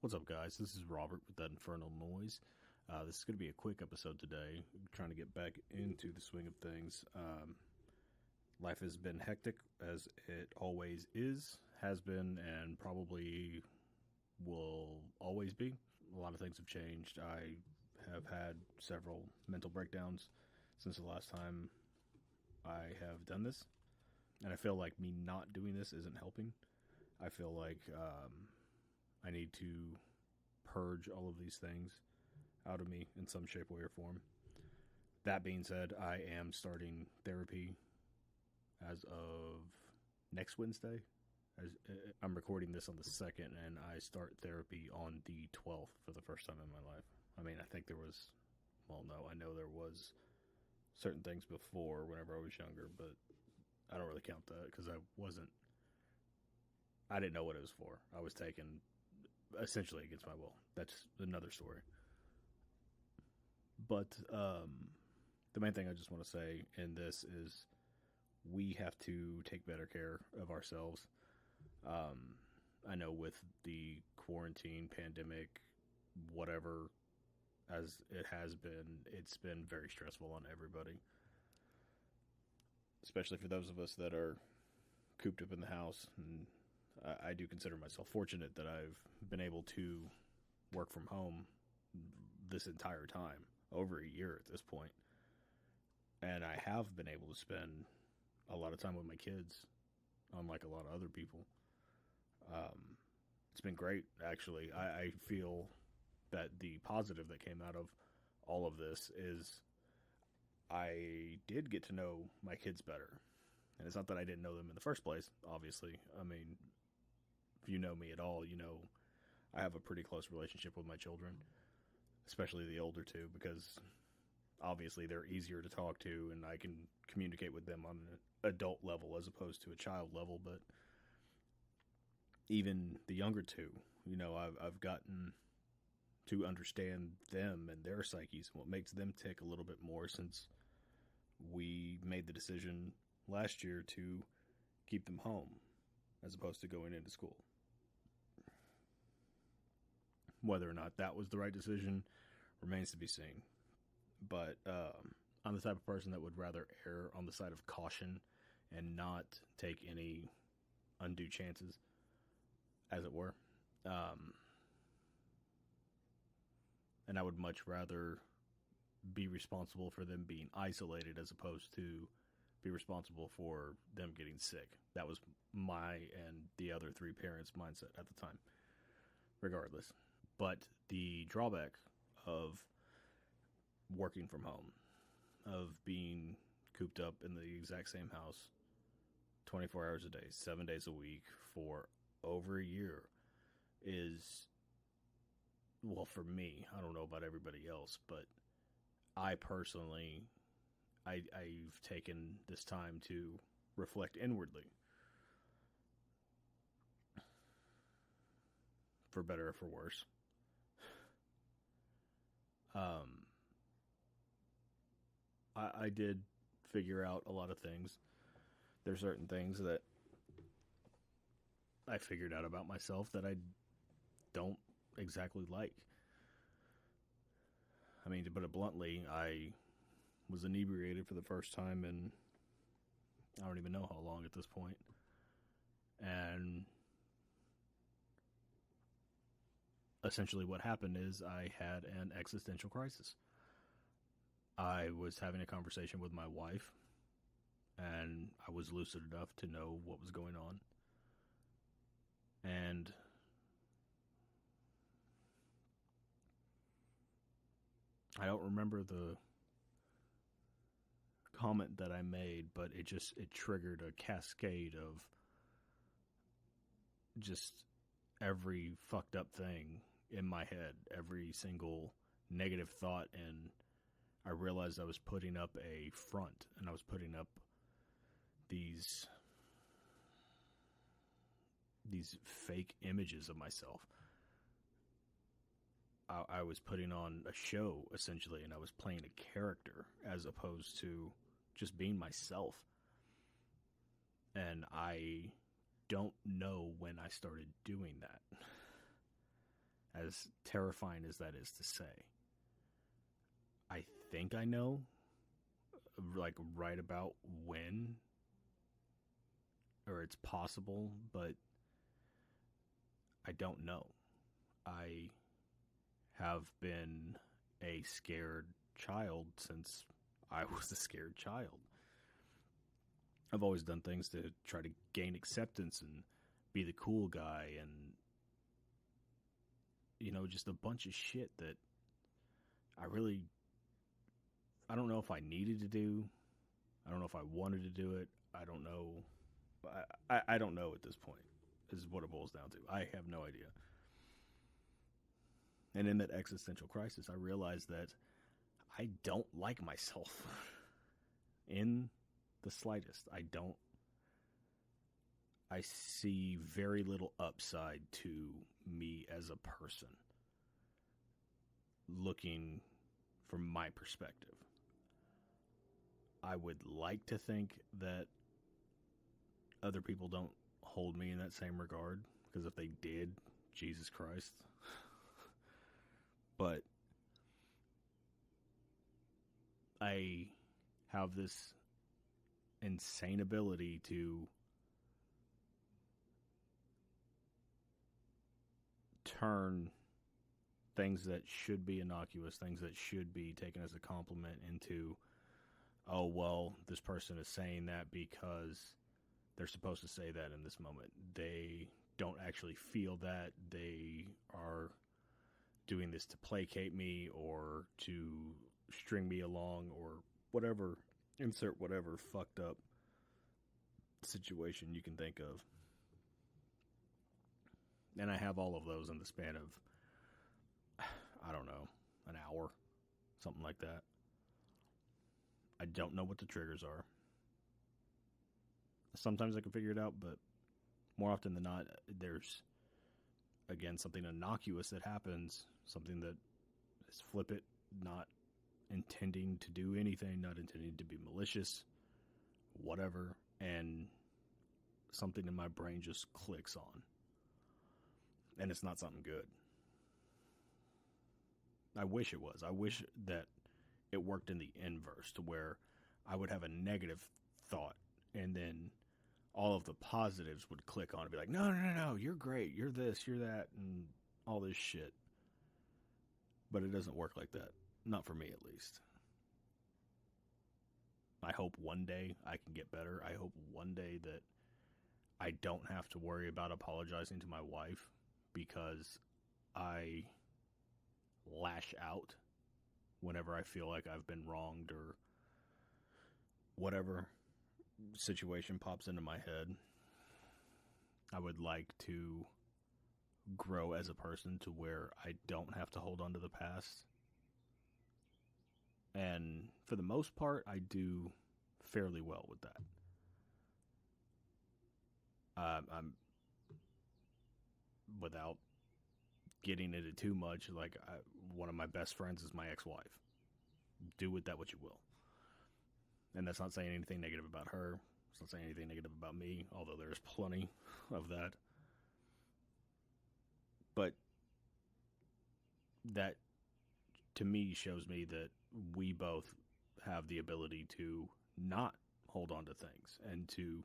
What's up, guys? This is Robert with that Infernal noise. This is going to be a quick episode today. I'm trying to get back into the swing of things. Life has been hectic, as it always is, has been, and probably will always be. A lot of things have changed. I have had several mental breakdowns since the last time I have done this, and I feel like me not doing this isn't helping. I feel like I need to purge all of these things out of me in some shape, way, or form. That being said, I am starting therapy as of next Wednesday. I'm recording this on the 2nd, and I start therapy on the 12th for the first time in my life. I mean, I think there was, I know there was certain things before whenever I was younger, but I don't really count that because I didn't know what it was for. I was taken essentially against my will. That's another story. But the main thing I just want to say in this is we have to take better care of ourselves. I know with the quarantine, pandemic, whatever, as it has been, it's been very stressful on everybody. Especially for those of us that are cooped up in the house. And I do consider myself fortunate that I've been able to work from home this entire time, over a year at this point. And I have been able to spend a lot of time with my kids, unlike a lot of other people. It's been great, actually. I feel that the positive that came out of all of this is I did get to know my kids better. And it's not that I didn't know them in the first place, obviously. I mean, if you know me at all, you know I have a pretty close relationship with my children, especially the older two, because obviously they're easier to talk to and I can communicate with them on an adult level as opposed to a child level. But even the younger two, you know, I've gotten to understand them and their psyches and what makes them tick a little bit more since we made the decision last year to keep them home as opposed to going into school. Whether or not that was the right decision remains to be seen. But I'm the type of person that would rather err on the side of caution and not take any undue chances, as it were. And I would much rather be responsible for them being isolated as opposed to be responsible for them getting sick. That was my and the other three parents' mindset at the time, regardless. But the drawback of working from home, of being cooped up in the exact same house 24 hours a day, 7 days a week for over a year is, well, for me, I don't know about everybody else, but I personally, I've taken this time to reflect inwardly, for better or for worse. I did figure out a lot of things. There's certain things that I figured out about myself that I don't exactly like. I mean, to put it bluntly, I was inebriated for the first time in I don't even know how long at this point. And essentially what happened is I had an existential crisis. I was having a conversation with my wife, and I was lucid enough to know what was going on. And I don't remember the comment that I made, but it triggered a cascade of just every fucked up thing in my head, every single negative thought, and I realized I was putting up a front, and I was putting up these fake images of myself. I was putting on a show, essentially, and I was playing a character as opposed to just being myself. And I don't know when I started doing that. as terrifying as that is to say. I think I know, like, right about when, or it's possible, but I don't know. I have been a scared child since I was a scared child. I've always done things to try to gain acceptance and be the cool guy and, just a bunch of shit that I don't know if I needed to do. I don't know if I wanted to do it. I don't know. I don't know at this point, is what it boils down to. I have no idea. And in that existential crisis, I realized that I don't like myself in the slightest. I see very little upside to me as a person, looking from my perspective. I would like to think that other people don't hold me in that same regard, because if they did, Jesus Christ. But I have this insane ability to turn things that should be innocuous, things that should be taken as a compliment, into, oh, well, this person is saying that because they're supposed to say that in this moment. They don't actually feel that. They are doing this to placate me or to string me along or whatever. Insert whatever fucked up situation you can think of. And I have all of those in the span of, I don't know, an hour, something like that. I don't know what the triggers are. Sometimes I can figure it out, but more often than not, there's, again, something innocuous that happens, something that is flippant, not intending to do anything, not intending to be malicious, whatever, and something in my brain just clicks on. And it's not something good. I wish it was. I wish that it worked in the inverse, to where I would have a negative thought, and then all of the positives would click on and be like, no, you're great, you're this, you're that, and all this shit. But it doesn't work like that. Not for me, at least. I hope one day I can get better. I hope one day that I don't have to worry about apologizing to my wife because I lash out whenever I feel like I've been wronged or whatever situation pops into my head. I would like to grow as a person to where I don't have to hold on to the past. And for the most part, I do fairly well with that. I'm, without getting into too much, like, one of my best friends is my ex-wife. Do with that what you will. And that's not saying anything negative about her. It's not saying anything negative about me, although there's plenty of that. But that, to me, shows me that we both have the ability to not hold on to things and to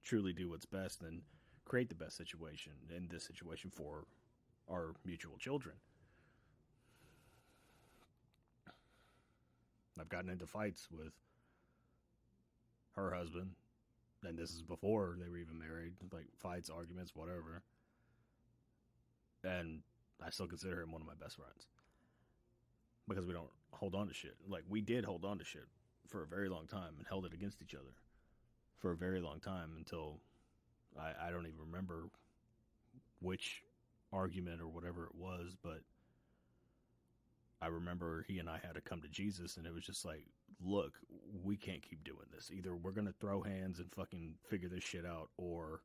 truly do what's best and create the best situation, in this situation, for our mutual children. I've gotten into fights with her husband, and this is before they were even married, like fights, arguments, whatever. And I still consider him one of my best friends. Because we don't hold on to shit. Like, we did hold on to shit for a very long time and held it against each other for a very long time, until I don't even remember which argument or whatever it was, but I remember he and I had to come to Jesus, and it was just like, look, we can't keep doing this. Either we're going to throw hands and fucking figure this shit out, or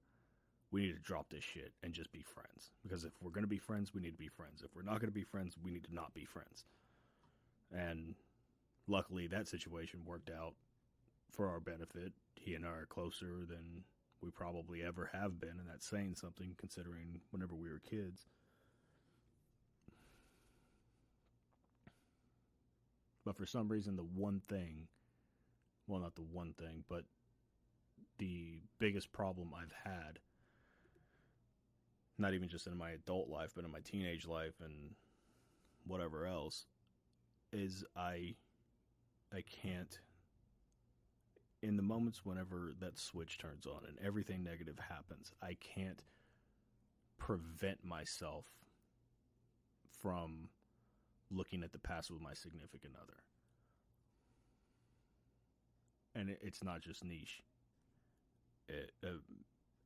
we need to drop this shit and just be friends. Because if we're going to be friends, we need to be friends. If we're not going to be friends, we need to not be friends. And luckily, that situation worked out for our benefit. He and I are closer than we probably ever have been, and that's saying something, considering whenever we were kids. But for some reason, the one thing, well, not the one thing, but the biggest problem I've had, not even just in my adult life, but in my teenage life and whatever else, is I can't, in the moments whenever that switch turns on and everything negative happens, I can't prevent myself from looking at the past with my significant other. And it's not just niche.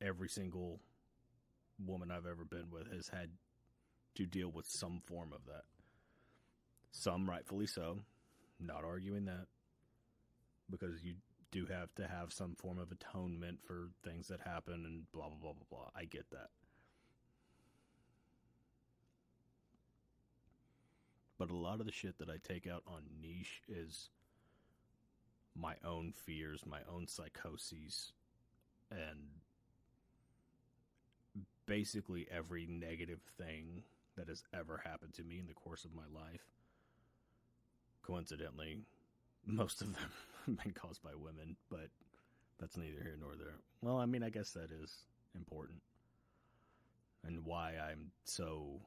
Every single woman I've ever been with has had to deal with some form of that. Some rightfully so. Not arguing that. Because you do have to have some form of atonement for things that happen and blah, blah, blah, blah, blah. I get that. But a lot of the shit that I take out on niche is my own fears, my own psychoses, and basically every negative thing that has ever happened to me in the course of my life. Coincidentally, most of them have been caused by women, but that's neither here nor there. Well, I mean, I guess that is important. And why I'm so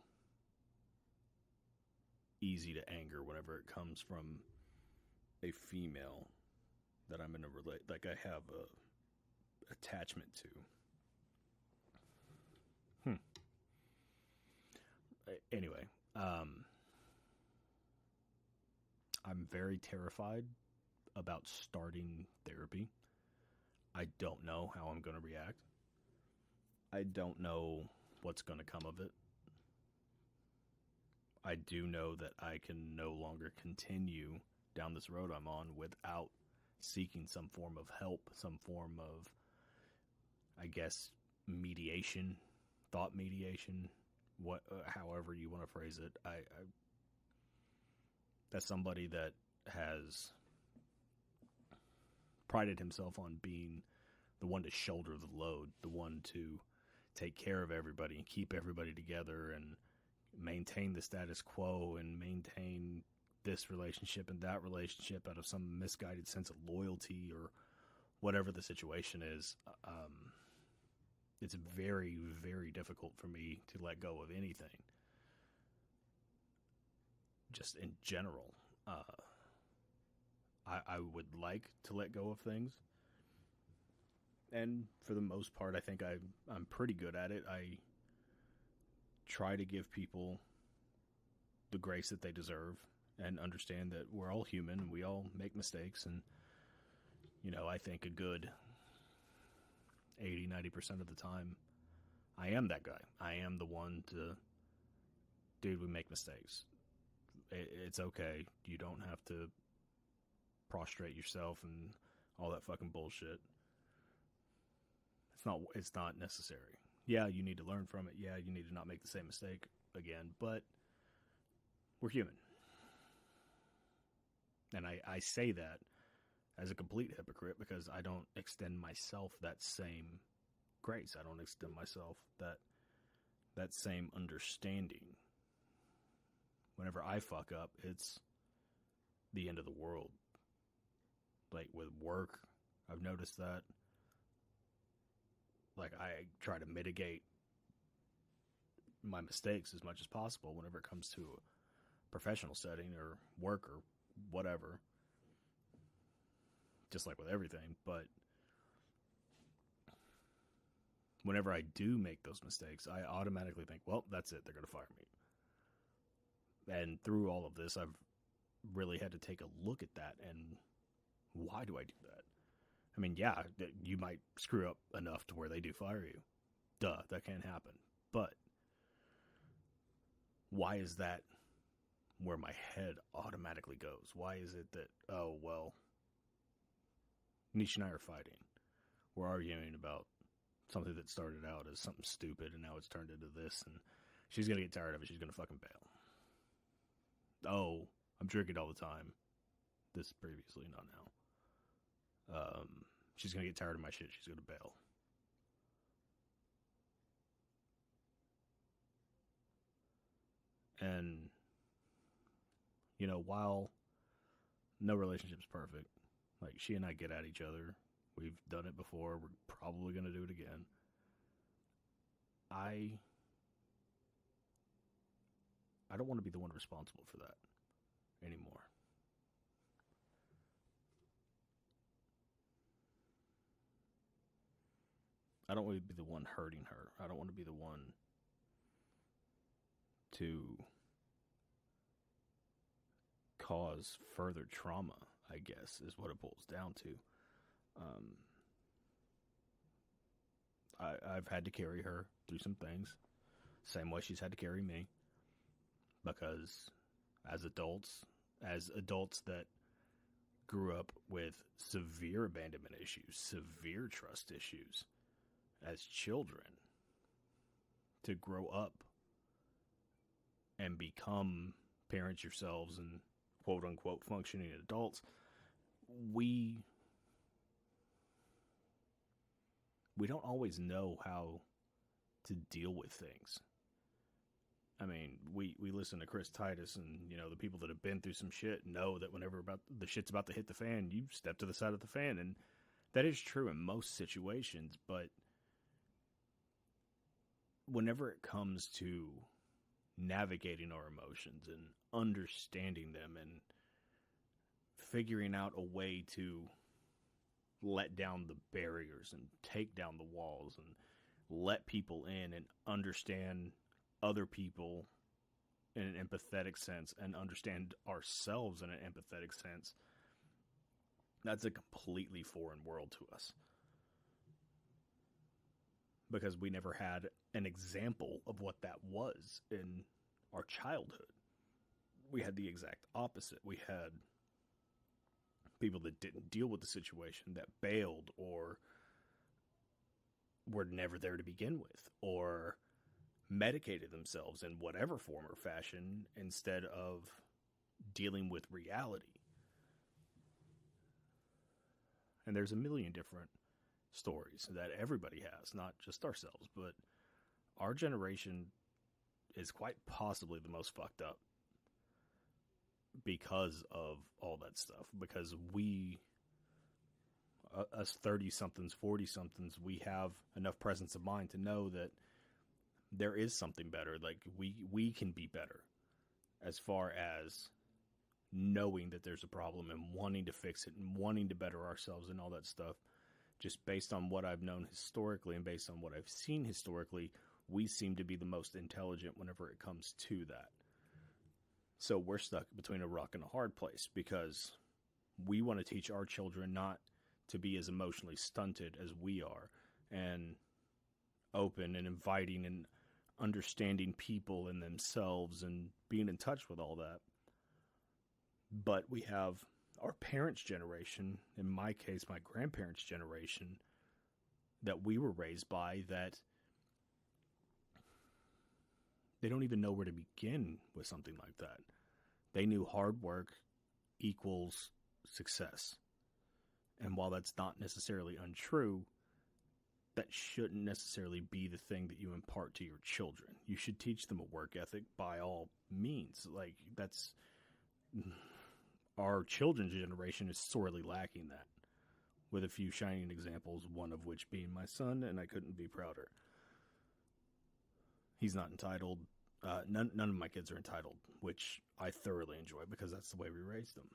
easy to anger whenever it comes from a female that I'm in a like I have a attachment to. Anyway, I'm very terrified about starting therapy. I don't know how I'm going to react. I don't know what's going to come of it. I do know that I can no longer continue down this road I'm on without seeking some form of help, some form of, I guess, mediation, thought mediation, however you want to phrase it. I as somebody that has prided himself on being the one to shoulder the load, the one to take care of everybody and keep everybody together and maintain the status quo and maintain this relationship and that relationship out of some misguided sense of loyalty or whatever the situation is. It's very, very difficult for me to let go of anything. Just in general. I would like to let go of things. And for the most part, I think I'm pretty good at it. I try to give people the grace that they deserve and understand that we're all human and we all make mistakes. And, you know, I think a good 80-90% of the time, I am that guy. I am the one to, dude, we make mistakes. It's okay. You don't have to prostrate yourself and all that fucking bullshit. It's not necessary. Yeah, you need to learn from it. Yeah, you need to not make the same mistake again, but we're human. And I say that as a complete hypocrite because I don't extend myself that same grace. I don't extend myself that same understanding. Whenever I fuck up, it's the end of the world. Like with work, I've noticed that. Like I try to mitigate my mistakes as much as possible whenever it comes to a professional setting or work or whatever. Just like with everything, but whenever I do make those mistakes, I automatically think, well, that's it. They're going to fire me. And through all of this, I've really had to take a look at that and why do I do that? I mean, yeah, you might screw up enough to where they do fire you. Duh, that can't happen. But why is that where my head automatically goes? Why is it that, oh, well, Niche and I are fighting. We're arguing about something that started out as something stupid and now it's turned into this and she's going to get tired of it. She's going to fucking bail. Oh, I'm drinking all the time. This previously, not now. She's going to get tired of my shit. She's going to bail. And, you know, while no relationship's perfect. Like, she and I get at each other. We've done it before. We're probably going to do it again. I don't want to be the one responsible for that anymore. I don't want to be the one hurting her. I don't want to be the one to cause further trauma, I guess, is what it boils down to. I've had to carry her through some things, same way she's had to carry me, because as adults that grew up with severe abandonment issues, severe trust issues, as children, to grow up and become parents yourselves and quote unquote functioning adults, we don't always know how to deal with things. I mean, we listen to Chris Titus, and, you know, the people that have been through some shit know that whenever the shit's about to hit the fan, you step to the side of the fan. And that is true in most situations, but whenever it comes to navigating our emotions and understanding them and figuring out a way to let down the barriers and take down the walls and let people in and understand other people in an empathetic sense and understand ourselves in an empathetic sense, that's a completely foreign world to us. Because we never had an example of what that was in our childhood. We had the exact opposite. We had people that didn't deal with the situation, that bailed or were never there to begin with, or medicated themselves in whatever form or fashion instead of dealing with reality. And there's a million different stories that everybody has, not just ourselves, but our generation is quite possibly the most fucked up because of all that stuff. Because we, us 30-somethings, 40-somethings, we have enough presence of mind to know that there is something better. Like, we can be better as far as knowing that there's a problem and wanting to fix it and wanting to better ourselves and all that stuff. Just based on what I've known historically and based on what I've seen historically, we seem to be the most intelligent whenever it comes to that. So we're stuck between a rock and a hard place because we want to teach our children not to be as emotionally stunted as we are, and open and inviting and understanding people and themselves and being in touch with all that. But we have our parents' generation, in my case, my grandparents' generation, that we were raised by, that they don't even know where to begin with something like that. They knew hard work equals success. And while that's not necessarily untrue, that shouldn't necessarily be the thing that you impart to your children. You should teach them a work ethic by all means. Like, that's... Our children's generation is sorely lacking that, with a few shining examples, one of which being my son, and I couldn't be prouder. He's not entitled. None of my kids are entitled, which I thoroughly enjoy because that's the way we raised them.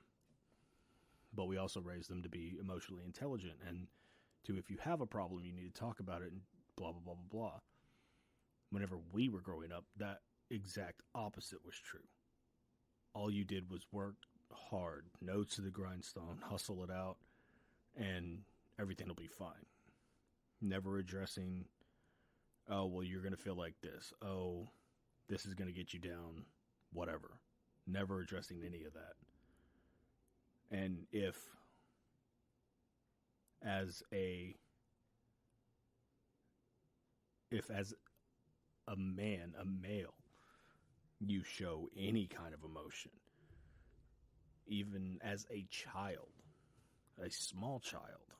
But we also raised them to be emotionally intelligent and to, if you have a problem, you need to talk about it and blah, blah, blah, blah, blah. Whenever we were growing up, that exact opposite was true. All you did was work hard, nose to the grindstone, hustle it out, and everything will be fine. Never addressing, oh, well, you're going to feel like this. Oh, this is going to get you down, whatever. Never addressing any of that. And if as a male, you show any kind of emotion, even as a child, a small child,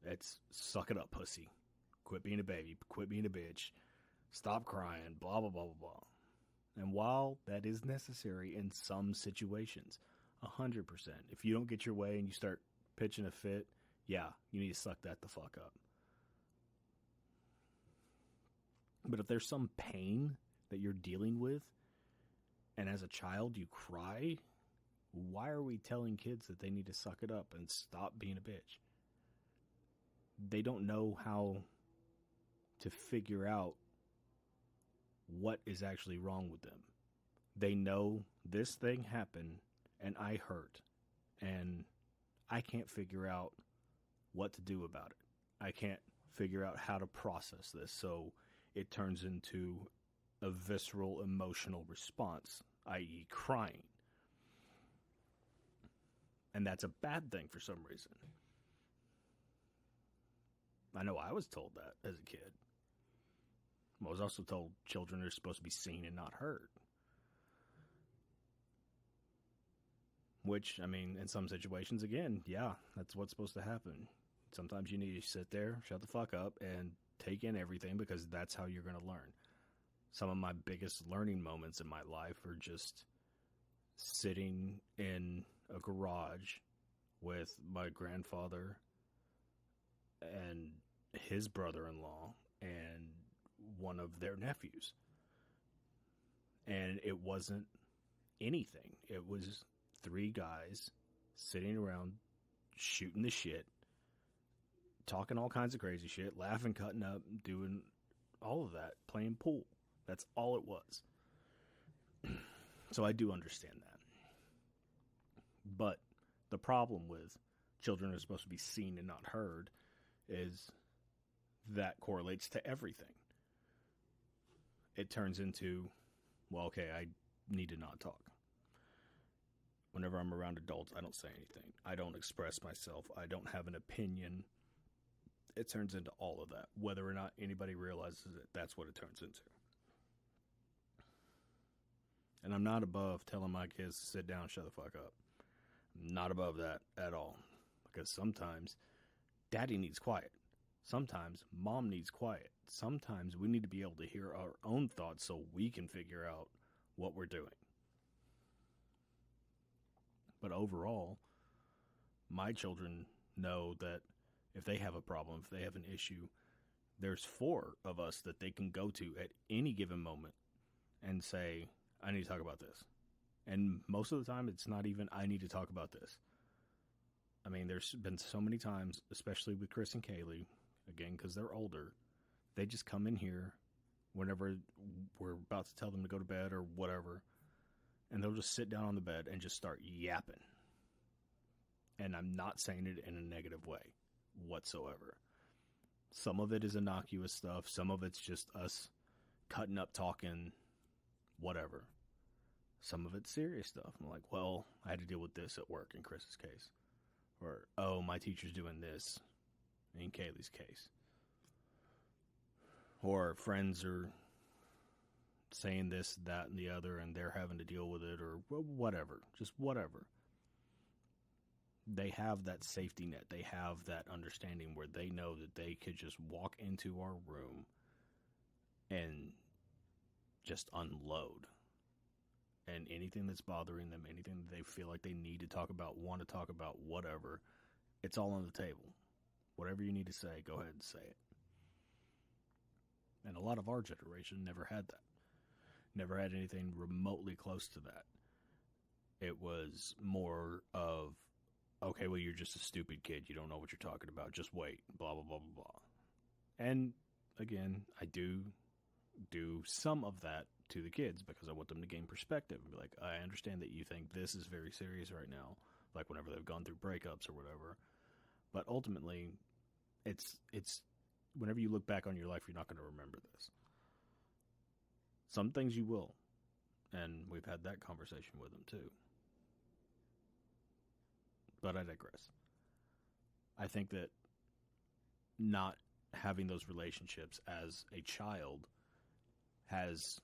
it's suck it up, pussy. Quit being a baby. Quit being a bitch. Stop crying. Blah, blah, blah, blah, blah. And while that is necessary in some situations, 100%. If you don't get your way and you start pitching a fit, yeah, you need to suck that the fuck up. But if there's some pain that you're dealing with, and as a child you cry, why are we telling kids that they need to suck it up and stop being a bitch? They don't know how to figure out what is actually wrong with them. They know this thing happened and I hurt and I can't figure out what to do about it. I can't figure out how to process this. So it turns into a visceral emotional response, i.e. crying. And that's a bad thing for some reason. I know I was told that as a kid. I was also told children are supposed to be seen and not heard. Which, I mean, in some situations, again, yeah, that's what's supposed to happen. Sometimes you need to sit there, shut the fuck up, and take in everything because that's how you're going to learn. Some of my biggest learning moments in my life are just sitting in a garage with my grandfather and his brother-in-law and one of their nephews. And it wasn't anything. It was 3 guys sitting around shooting the shit, talking all kinds of crazy shit, laughing, cutting up, doing all of that, playing pool. That's all it was. So I do understand that. But the problem with children are supposed to be seen and not heard is that correlates to everything. It turns into, well, okay, I need to not talk. Whenever I'm around adults, I don't say anything. I don't express myself. I don't have an opinion. It turns into all of that. Whether or not anybody realizes it, that's what it turns into. And I'm not above telling my kids to sit down and shut the fuck up. I'm not above that at all. Because sometimes daddy needs quiet. Sometimes mom needs quiet. Sometimes we need to be able to hear our own thoughts so we can figure out what we're doing. But overall, my children know that if they have a problem, if they have an issue, there's 4 of us that they can go to at any given moment and say, I need to talk about this. And most of the time, it's not even, I need to talk about this. I mean, there's been so many times, especially with Chris and Kaylee, again, because they're older, they just come in here whenever we're about to tell them to go to bed or whatever, and they'll just sit down on the bed and just start yapping. And I'm not saying it in a negative way whatsoever. Some of it is innocuous stuff. Some of it's just us cutting up, talking, whatever. Some of it's serious stuff. I'm like, well, I had to deal with this at work in Chris's case. Or, oh, my teacher's doing this in Kaylee's case. Or friends are saying this, that, and the other, and they're having to deal with it, or whatever. Just whatever. They have that safety net. They have that understanding where they know that they could just walk into our room and just unload. And anything that's bothering them, anything that they feel like they need to talk about, want to talk about, whatever, it's all on the table. Whatever you need to say, go ahead and say it. And a lot of our generation never had that. Never had anything remotely close to that. It was more of, okay, well, you're just a stupid kid. You don't know what you're talking about. Just wait. Blah, blah, blah, blah, blah. And, again, I do some of that to the kids because I want them to gain perspective and be like, I understand that you think this is very serious right now, like whenever they've gone through breakups or whatever. But ultimately, it's whenever you look back on your life, you're not going to remember this. Some things you will. And we've had that conversation with them too. But I digress. I think that not having those relationships as a child has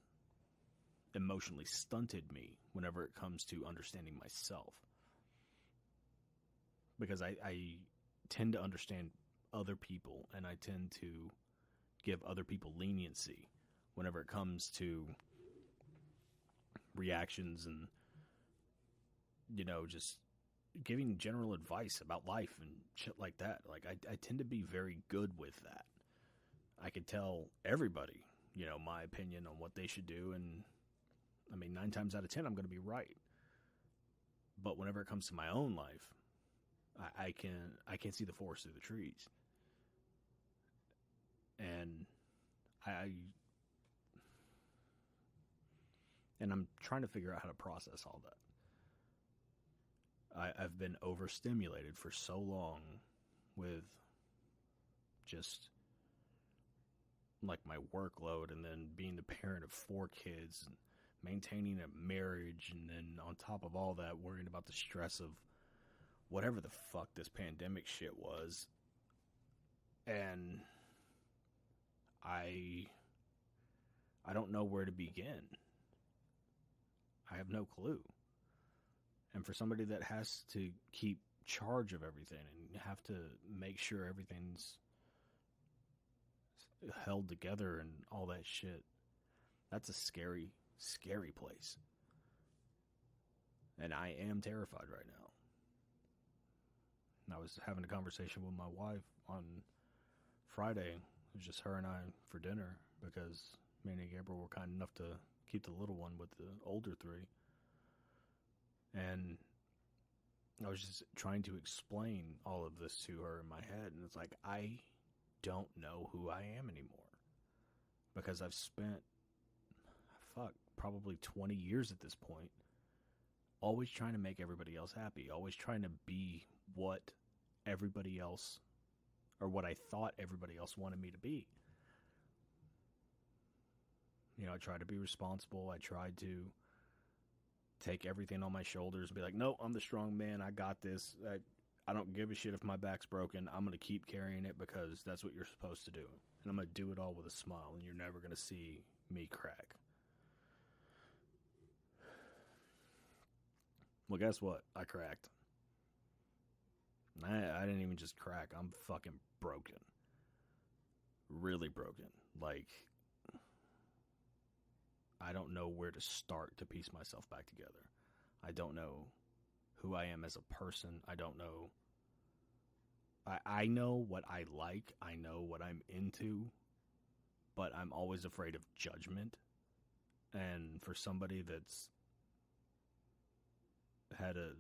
emotionally stunted me whenever it comes to understanding myself. Because I tend to understand other people, and I tend to give other people leniency whenever it comes to reactions and just giving general advice about life and shit like that. Like, I tend to be very good with that. I could tell everybody, my opinion on what they should do, and 9 times out of 10, I'm going to be right. But whenever it comes to my own life, I can't see the forest through the trees. And I'm trying to figure out how to process all that. I've been overstimulated for so long with just like my workload, and then being the parent of 4 kids and maintaining a marriage, and then on top of all that, worrying about the stress of whatever the fuck this pandemic shit was. And I don't know where to begin. I have no clue. And for somebody that has to keep charge of everything and have to make sure everything's held together and all that shit, that's a scary, scary place. And I am terrified right now. And I was having a conversation with my wife on Friday. It was just her and I for dinner, because me and Gabriel were kind enough to keep the little one with the older 3. And I was just trying to explain all of this to her in my head. And it's like, I don't know who I am anymore. Because I've spent, probably 20 years at this point, always trying to make everybody else happy. Always trying to be what everybody else, or what I thought everybody else wanted me to be. I tried to be responsible. I tried to take everything on my shoulders and be like, no, I'm the strong man. I got this. I don't give a shit if my back's broken. I'm going to keep carrying it because that's what you're supposed to do. And I'm going to do it all with a smile, and you're never going to see me crack. Well, guess what? I cracked. I didn't even just crack. I'm fucking broken. Really broken. Like, I don't know where to start to piece myself back together. I don't know who I am as a person. I don't know. I know what I like. I know what I'm into. But I'm always afraid of judgment. And for somebody that's had a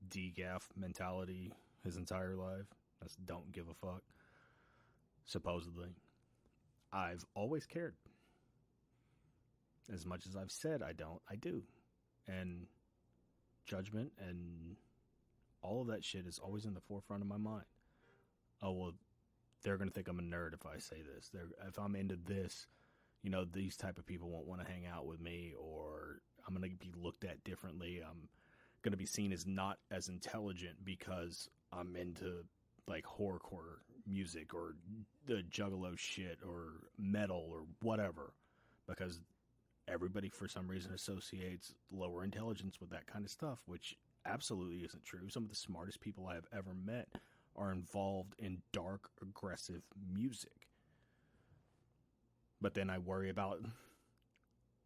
DGAF mentality his entire life, that's don't give a fuck, supposedly, I've always cared. As much as I've said I don't, I do. And judgment and all of that shit is always in the forefront of my mind. Oh, well, they're going to think I'm a nerd if I say this. If I'm into this, these type of people won't want to hang out with me, or I'm going to be looked at differently. I'm going to be seen as not as intelligent because I'm into like horrorcore music or the juggalo shit or metal or whatever, because everybody for some reason associates lower intelligence with that kind of stuff, which absolutely isn't true. Some of the smartest people I have ever met are involved in dark, aggressive music. But then I worry about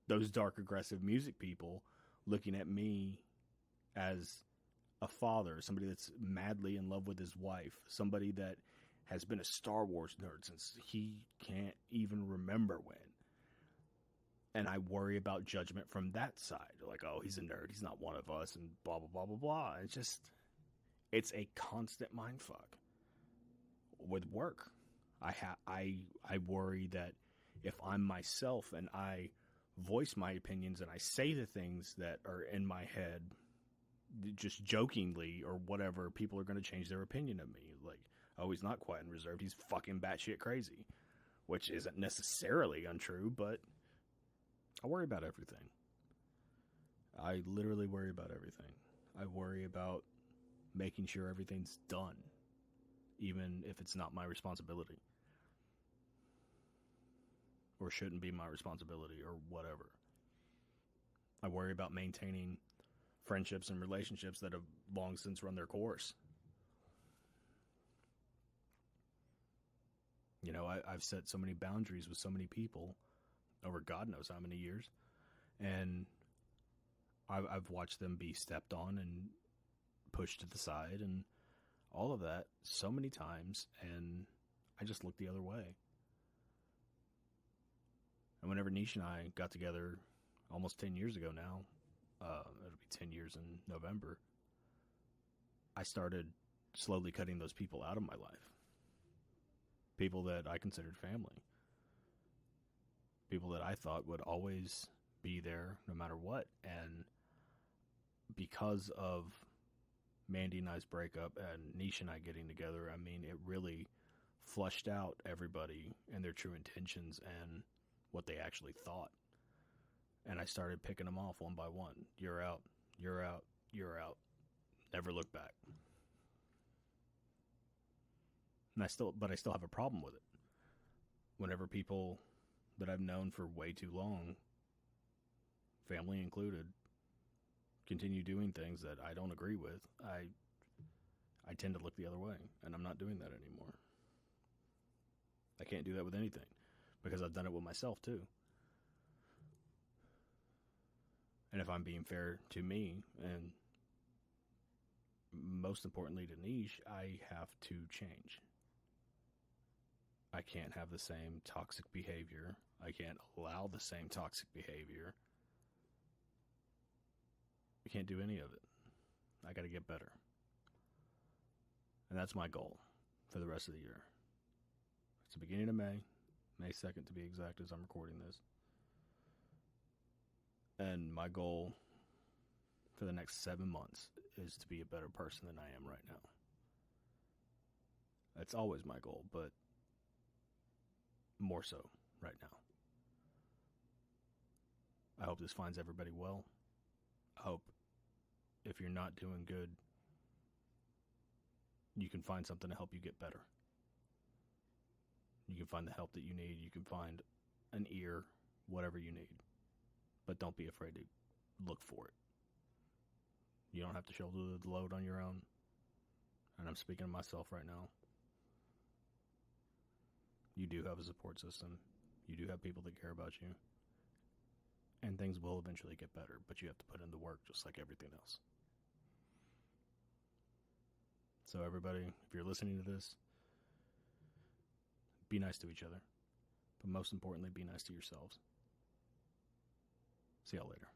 those dark, aggressive music people looking at me as a father, somebody that's madly in love with his wife, somebody that has been a Star Wars nerd since he can't even remember when. And I worry about judgment from that side. Like, oh, he's a nerd. He's not one of us, and blah, blah, blah, blah, blah. It's a constant mindfuck with work. I worry that if I'm myself and I voice my opinions and I say the things that are in my head just jokingly or whatever, people are going to change their opinion of me. Like, oh, he's not quiet and reserved. He's fucking batshit crazy, which isn't necessarily untrue, but I worry about everything. I literally worry about everything. I worry about making sure everything's done, even if it's not my responsibility or shouldn't be my responsibility or whatever. I worry about maintaining friendships and relationships that have long since run their course. I've set so many boundaries with so many people over God knows how many years, and I've watched them be stepped on and pushed to the side and all of that so many times, and I just looked the other way. And whenever Nish and I got together almost 10 years ago now, it'll be 10 years in November, I started slowly cutting those people out of my life. People that I considered family. People that I thought would always be there no matter what. And because of Mandy and I's breakup and Nish and I getting together, I mean, it really flushed out everybody and their true intentions and what they actually thought. And I started picking them off one by one. You're out, you're out, you're out. Never look back. And I still have a problem with it. Whenever people that I've known for way too long, family included, continue doing things that I don't agree with, I tend to look the other way, and I'm not doing that anymore. I can't do that with anything, because I've done it with myself too. And if I'm being fair to me, and most importantly to Nish, I have to change. I can't have the same toxic behavior. I can't allow the same toxic behavior. I can't do any of it. I got to get better. And that's my goal for the rest of the year. It's the beginning of May 2nd to be exact, as I'm recording this. And my goal for the next 7 months is to be a better person than I am right now. That's always my goal, but more so right now. I hope this finds everybody well. I hope if you're not doing good, you can find something to help you get better. You can find the help that you need. You can find an ear, whatever you need. But don't be afraid to look for it. You don't have to shoulder the load on your own. And I'm speaking to myself right now. You do have a support system. You do have people that care about you. And things will eventually get better, but you have to put in the work just like everything else. So everybody, if you're listening to this, be nice to each other. But most importantly, be nice to yourselves. See y'all later.